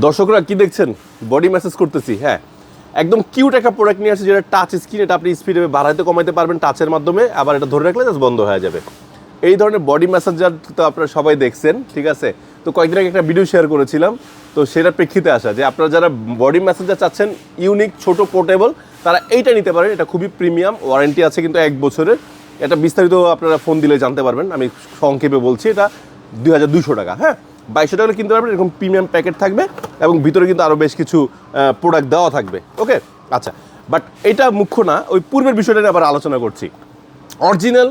দর্শকরা কি দেখছেন? বডি ম্যাসেজ করতেছি। হ্যাঁ, একদম কিউট একটা প্রোডাক্ট নিয়ে আসছে যেটা টাচ স্ক্রিন। এটা আপনি স্পিডে বাড়াইতে কমাইতে পারবেন টাচের মাধ্যমে, আবার এটা ধরে রাখলে জাস্ট বন্ধ হয়ে যাবে। এই ধরনের বডি ম্যাসাজার তো আপনারা সবাই দেখছেন, ঠিক আছে? তো কয়েকদিন আগে একটা ভিডিও শেয়ার করেছিলাম, তো সেটার প্রেক্ষিতে আসা যে আপনারা যারা বডি ম্যাসাজার চাচ্ছেন ইউনিক, ছোট, পোর্টেবল, তারা এইটা নিতে পারেন। এটা খুবই প্রিমিয়াম, ওয়ারেন্টি আছে কিন্তু 1 বছরের। এটা বিস্তারিত আপনারা ফোন দিলে জানতে পারবেন, আমি সংক্ষেপে বলছি। এটা 2200 টাকা। হ্যাঁ, 2200 টাকা কিনতে পারবেন। এরকম প্রিমিয়াম প্যাকেট থাকবে এবং ভিতরে কিন্তু আরও বেশ কিছু প্রোডাক্ট দেওয়া থাকবে। ওকে, আচ্ছা, বাট এটা মুখ্য না, ওই পূর্বের বিষয়টা নিয়ে আবার আলোচনা করছি। Original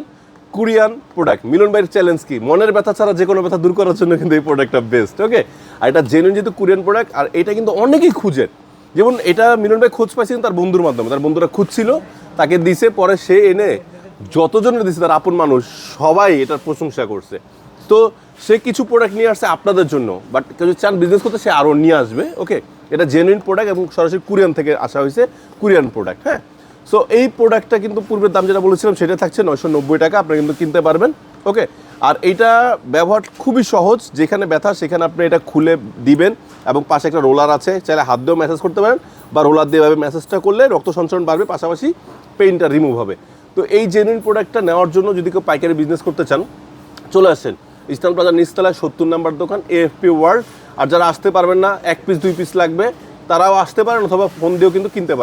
Korean product. মিলন ভাইয়ের চ্যালেঞ্জ কি? মনের ব্যথা ছাড়া যে কোনো ব্যথা দূর করার জন্য কিন্তু এই প্রোডাক্টটা বেস্ট। ওকে, আর এটা জেনুইন যেহেতু কোরিয়ান প্রোডাক্ট, আর এটা কিন্তু অনেকেই খুঁজেন। যেমন এটা মিলন ভাই খোঁজ পাইছেন তার বন্ধুর মাধ্যমে, তার বন্ধুরা খুঁজছিল, তাকে দিছে, পরে সে এনে যতজনের দিছে তার আপন মানুষ সবাই এটার প্রশংসা করছে। তো সে কিছু প্রোডাক্ট নিয়ে আসছে আপনাদের জন্য, বাট কেউ যদি চান বিজনেস করতে সে আরও নিয়ে আসবে। ওকে, এটা জেনুইন প্রোডাক্ট এবং সরাসরি কোরিয়ান থেকে আসা হয়েছে, কোরিয়ান প্রোডাক্ট। হ্যাঁ, সো এই প্রোডাক্টটা কিন্তু পূর্বের দাম যেটা বলেছিলাম সেটা থাকছে 990 টাকা, আপনারা কিন্তু কিনতে পারবেন। ওকে, আর এইটা ব্যবহার খুবই সহজ। যেখানে ব্যথা সেখানে আপনি এটা খুলে দিবেন এবং পাশে একটা রোলার আছে, চাইলে হাত দিয়েও ম্যাসেজ করতে পারেন বা রোলার দিয়ে এভাবে ম্যাসেজটা করলে রক্ত সঞ্চালন বাড়বে, পাশাপাশি পেইনটা রিমুভ হবে। তো এই জেনুইন প্রোডাক্টটা নেওয়ার জন্য যদি কেউ পাইকারি বিজনেস করতে চান, চলে আসেন ইস্টার্ন প্লাজা নিচতলায় 70 নাম্বার দোকান, এএফপি ওয়ার্ল্ড। আর যারা আসতে পারবেন না, 1 পিস 2 পিস লাগবে, তারাও আসতে পারেন অথবা ফোন দিয়েও কিন্তু কিনতে পারেন।